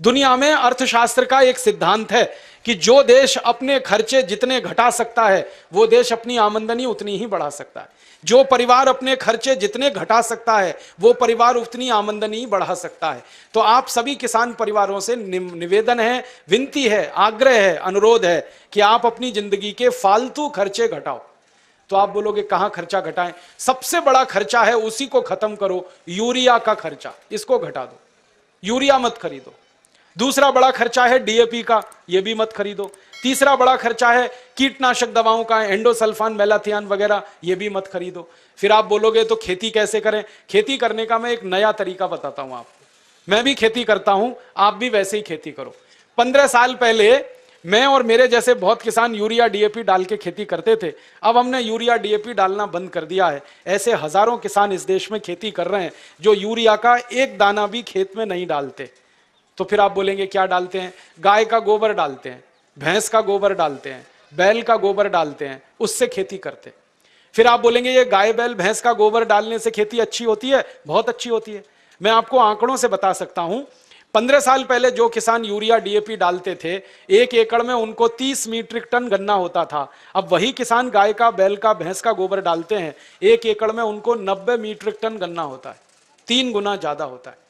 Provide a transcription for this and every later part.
दुनिया में अर्थशास्त्र का एक सिद्धांत है कि जो देश अपने खर्चे जितने घटा सकता है वो देश अपनी आमदनी उतनी ही बढ़ा सकता है। जो परिवार अपने खर्चे जितने घटा सकता है वो परिवार उतनी आमदनी बढ़ा सकता है। तो आप सभी किसान परिवारों से निवेदन है, विनती है, आग्रह है, अनुरोध है कि आप अपनी जिंदगी के फालतू खर्चे घटाओ। तो आप बोलोगे कहां खर्चा घटाएं? सबसे बड़ा खर्चा है, उसी को खत्म करो, यूरिया का खर्चा, इसको घटा दो, यूरिया मत खरीदो। दूसरा बड़ा खर्चा है डीएपी का, यह भी मत खरीदो। तीसरा बड़ा खर्चा है कीटनाशक दवाओं का, एंडोसल्फान, मेलाथियान वगैरह, ये भी मत खरीदो। फिर आप बोलोगे तो खेती कैसे करें? खेती करने का मैं एक नया तरीका बताता हूं आपको। मैं भी खेती करता हूं, आप भी वैसे ही खेती करो। 15 साल पहले मैं और मेरे जैसे बहुत किसान यूरिया डीएपी डाल के खेती करते थे। अब हमने यूरिया डीएपी डालना बंद कर दिया है। ऐसे हजारों किसान इस देश में खेती कर रहे हैं जो यूरिया का एक दाना भी खेत में नहीं डालते। तो फिर आप बोलेंगे क्या डालते हैं? गाय का गोबर डालते हैं, भैंस का गोबर डालते हैं, बैल का गोबर डालते हैं, उससे खेती करते हैं। फिर आप बोलेंगे ये गाय बैल भैंस का गोबर डालने से खेती अच्छी होती है? बहुत अच्छी होती है। मैं आपको आंकड़ों से बता सकता हूं। 15 साल पहले जो किसान यूरिया डीएपी डालते थे, 1 एकड़ में उनको 30 मीट्रिक टन गन्ना होता था। अब वही किसान गाय का, बैल का, भैंस का गोबर डालते हैं, 1 एकड़ में उनको 90 मीट्रिक टन गन्ना होता है, 3 गुना ज्यादा होता है।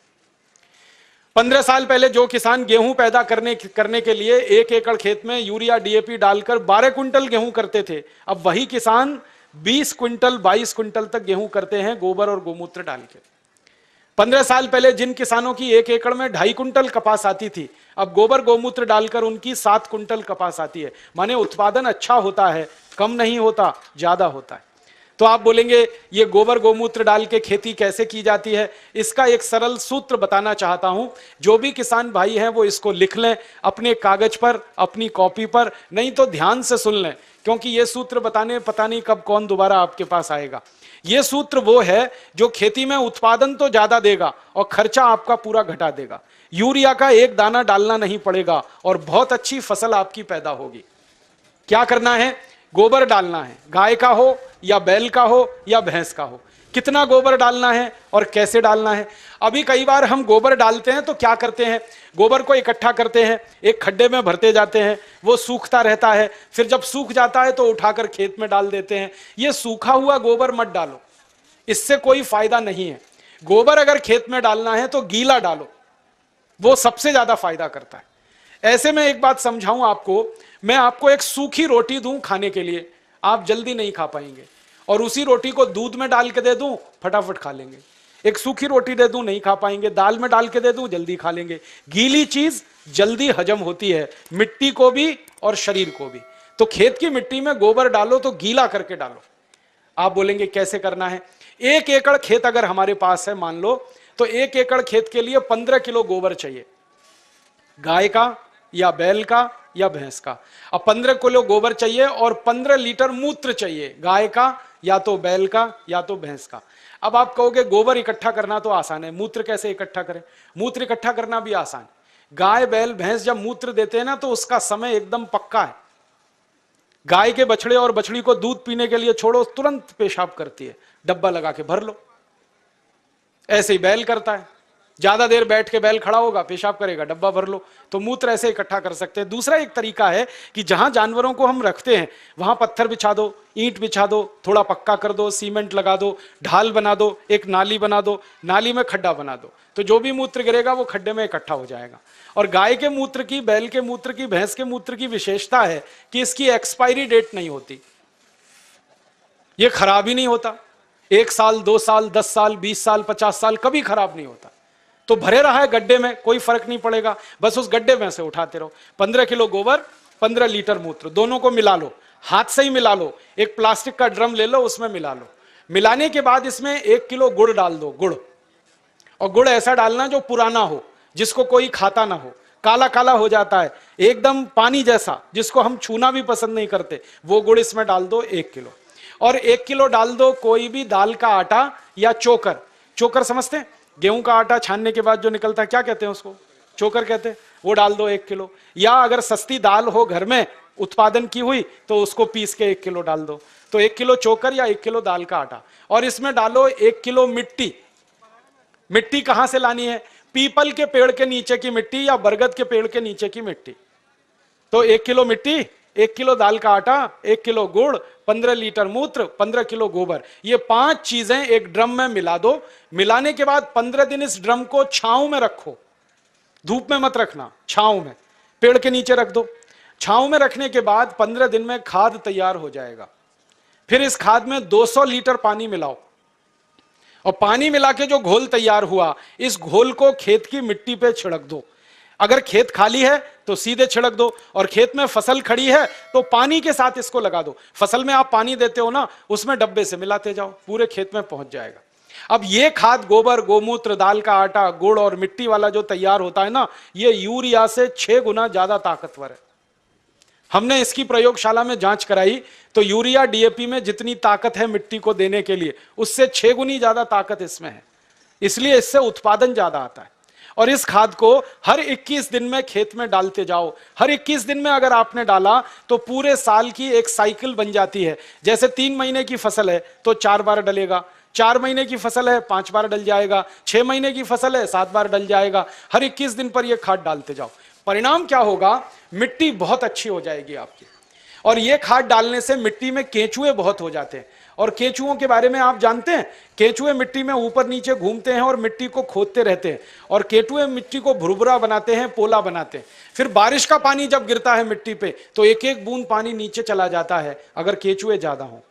15 साल पहले जो किसान गेहूं पैदा करने के लिए 1 एकड़ खेत में यूरिया डीएपी डालकर 12 क्विंटल गेहूं करते थे, अब वही किसान 20 क्विंटल 22 क्विंटल तक गेहूं करते हैं गोबर और गोमूत्र डाल के। 15 साल पहले जिन किसानों की 1 एकड़ में 2.5 क्विंटल कपास आती थी, अब गोबर गोमूत्र डालकर उनकी 7 क्विंटल कपास आती है। माने उत्पादन अच्छा होता है, कम नहीं होता, ज्यादा होता है। तो आप बोलेंगे ये गोबर गोमूत्र डाल के खेती कैसे की जाती है? इसका एक सरल सूत्र बताना चाहता हूं। जो भी किसान भाई हैं वो इसको लिख लें अपने कागज पर, अपनी कॉपी पर, नहीं तो ध्यान से सुन लें, क्योंकि ये सूत्र बताने पता नहीं कब कौन दोबारा आपके पास आएगा। ये सूत्र वो है जो खेती में उत्पादन तो ज्यादा देगा और खर्चा आपका पूरा घटा देगा। यूरिया का एक दाना डालना नहीं पड़ेगा और बहुत अच्छी फसल आपकी पैदा होगी। क्या करना है? गोबर डालना है, गाय का हो या बैल का हो या भैंस का हो। कितना गोबर डालना है और कैसे डालना है? अभी कई बार हम गोबर डालते हैं तो क्या करते हैं, गोबर को इकट्ठा करते हैं, एक खड्डे में भरते जाते हैं, वो सूखता रहता है, फिर जब सूख जाता है तो उठाकर खेत में डाल देते हैं। ये सूखा हुआ गोबर मत डालो, इससे कोई फायदा नहीं है। गोबर अगर खेत में डालना है तो गीला डालो, वो सबसे ज्यादा फायदा करता है। ऐसे में एक बात समझाऊं आपको, मैं आपको एक सूखी रोटी दूं खाने के लिए, आप जल्दी नहीं खा पाएंगे, और उसी रोटी को दूध में डाल के दे दूं, फटाफट खा लेंगे। एक सूखी रोटी दे दूं, नहीं खा पाएंगे। दाल में डाल के दे दूं, जल्दी खा लेंगे। गीली चीज जल्दी हजम होती है, मिट्टी को भी और शरीर को भी। तो खेत की मिट्टी में गोबर डालो तो गीला करके डालो। आप बोलेंगे कैसे करना है? 1 एकड़ खेत अगर हमारे पास है मान लो, तो 1 एकड़ खेत के लिए 15 किलो गोबर चाहिए, गाय का या बैल का या भैंस का। अब 15 किलो गोबर चाहिए और 15 लीटर मूत्र चाहिए, गाय का या तो बैल का या तो भैंस का। अब आप कहोगे गोबर इकट्ठा करना तो आसान है, मूत्र कैसे इकट्ठा करें? मूत्र इकट्ठा करना भी आसान। गाय बैल भैंस जब मूत्र देते हैं ना तो उसका समय एकदम पक्का है। गाय के बछड़े और बछड़ी को दूध पीने के लिए छोड़ो, तुरंत पेशाब करती है, डब्बा लगा के भर लो। ऐसे ही बैल करता है, ज्यादा देर बैठ के बैल खड़ा होगा, पेशाब करेगा, डब्बा भर लो। तो मूत्र ऐसे इकट्ठा कर सकते हैं। दूसरा एक तरीका है कि जहां जानवरों को हम रखते हैं वहां पत्थर बिछा दो, ईंट बिछा दो, थोड़ा पक्का कर दो, सीमेंट लगा दो, ढाल बना दो, एक नाली बना दो, नाली में खड्डा बना दो, तो जो भी मूत्र गिरेगा वो खड्डे में इकट्ठा हो जाएगा। और गाय के मूत्र की, बैल के मूत्र की, भैंस के मूत्र की विशेषता है कि इसकी एक्सपायरी डेट नहीं होती, ये खराब ही नहीं होता। 1 साल 2 साल 10 साल 20 साल 50 साल कभी खराब नहीं होता। तो भरे रहा है गड्ढे में, कोई फर्क नहीं पड़ेगा, बस उस गड्ढे में से उठाते रहो। 15 किलो गोबर 15 लीटर मूत्र, दोनों को मिला लो, हाथ से ही मिला लो। एक प्लास्टिक का ड्रम ले लो, उसमें मिला लो। मिलाने के बाद इसमें 1 किलो गुड़ डाल दो, गुड़। और गुड़ ऐसा डालना जो पुराना हो, जिसको कोई खाता ना हो, काला काला हो जाता है एकदम पानी जैसा, जिसको हम छूना भी पसंद नहीं करते, वो गुड़ इसमें डाल दो 1 किलो। और 1 किलो डाल दो कोई भी दाल का आटा या चोकर। चोकर समझते हैं? गेहूं का आटा छानने के बाद जो निकलता है, क्या कहते हैं उसको? चोकर कहते हैं। वो डाल दो 1 किलो। या अगर सस्ती दाल हो घर में उत्पादन की हुई तो उसको पीस के 1 किलो डाल दो। तो 1 किलो चोकर या 1 किलो दाल का आटा। और इसमें डालो 1 किलो मिट्टी। मिट्टी कहां से लानी है? पीपल के पेड़ के नीचे की मिट्टी या बरगद के पेड़ के नीचे की मिट्टी। तो 1 किलो मिट्टी, 1 किलो दाल का आटा, 1 किलो गुड़, 15 लीटर मूत्र, 15 किलो गोबर, ये 5 चीजें एक ड्रम में मिला दो। मिलाने के बाद 15 दिन इस ड्रम को छांव में रखो, धूप में मत रखना, छांव में, पेड़ के नीचे रख दो। छांव में रखने के बाद 15 दिन में खाद तैयार हो जाएगा। फिर इस खाद में 200 लीटर पानी मिलाओ, और पानी मिला के जो घोल तैयार हुआ, इस घोल को खेत की मिट्टी पे छिड़क दो। अगर खेत खाली है तो सीधे छिड़क दो, और खेत में फसल खड़ी है तो पानी के साथ इसको लगा दो। फसल में आप पानी देते हो ना, उसमें डब्बे से मिलाते जाओ, पूरे खेत में पहुंच जाएगा। अब ये खाद गोबर, गोमूत्र, दाल का आटा, गुड़ और मिट्टी वाला जो तैयार होता है ना, ये यूरिया से 6 गुना ज्यादा ताकतवर है। हमने इसकी प्रयोगशाला में जांच कराई तो यूरिया डीएपी में जितनी ताकत है मिट्टी को देने के लिए, उससे 6 गुनी ज्यादा ताकत इसमें है। इसलिए इससे उत्पादन ज्यादा आता है। और इस खाद को हर 21 दिन में खेत में डालते जाओ। हर 21 दिन में अगर आपने डाला तो पूरे साल की एक साइकिल बन जाती है। जैसे 3 महीने की फसल है तो 4 बार डलेगा, 4 महीने की फसल है 5 बार डल जाएगा, 6 महीने की फसल है 7 बार डल जाएगा। हर 21 दिन पर यह खाद डालते जाओ। परिणाम क्या होगा, मिट्टी बहुत अच्छी हो जाएगी आपकी। और यह खाद डालने से मिट्टी में केंचुए बहुत हो जाते हैं। और केंचुओं के बारे में आप जानते हैं, केंचुए मिट्टी में ऊपर नीचे घूमते हैं और मिट्टी को खोदते रहते हैं, और केंचुए मिट्टी को भुरभुरा बनाते हैं, पोला बनाते हैं। फिर बारिश का पानी जब गिरता है मिट्टी पे तो एक एक बूंद पानी नीचे चला जाता है। अगर केंचुए ज्यादा हो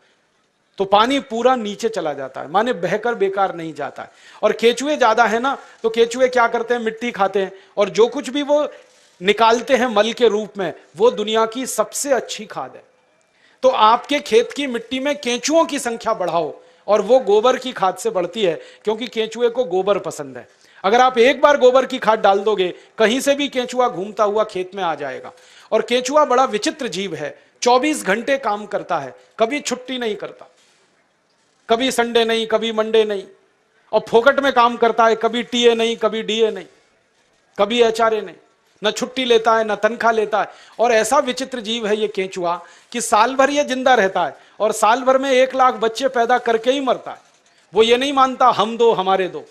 तो पानी पूरा नीचे चला जाता है, माने बहकर बेकार नहीं जाता है। और केंचुए ज्यादा है ना, तो केंचुए क्या करते हैं, मिट्टी खाते हैं, और जो कुछ भी वो निकालते हैं मल के रूप में, वो दुनिया की सबसे अच्छी खाद है। तो आपके खेत की मिट्टी में केंचुओं की संख्या बढ़ाओ, और वो गोबर की खाद से बढ़ती है, क्योंकि केंचुए को गोबर पसंद है। अगर आप एक बार गोबर की खाद डाल दोगे, कहीं से भी केंचुआ घूमता हुआ खेत में आ जाएगा। और केंचुआ बड़ा विचित्र जीव है, 24 घंटे काम करता है, कभी छुट्टी नहीं करता, कभी संडे नहीं, कभी मंडे नहीं, और फोकट में काम करता है, कभी टीए नहीं, कभी डीए नहीं, कभी एचआरए नहीं, न छुट्टी लेता है न तनख्वाह लेता है। और ऐसा विचित्र जीव है ये केंचुआ कि साल भर ये जिंदा रहता है, और साल भर में 1 लाख बच्चे पैदा करके ही मरता है। वो ये नहीं मानता हम दो हमारे दो,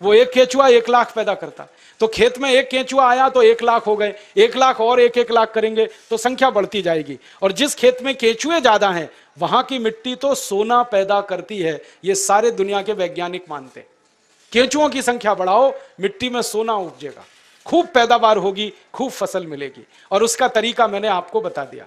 वो एक केंचुआ 1 लाख पैदा करता है। तो खेत में एक केंचुआ आया तो 1 लाख हो गए, 1 लाख और 1-1 लाख करेंगे तो संख्या बढ़ती जाएगी। और जिस खेत में केंचुए ज्यादा हैं, वहां की मिट्टी तो सोना पैदा करती है, ये सारे दुनिया के वैज्ञानिक मानते हैं। केंचुओं की संख्या बढ़ाओ, मिट्टी में सोना उपजेगा, खूब पैदावार होगी, खूब फसल मिलेगी। और उसका तरीका मैंने आपको बता दिया।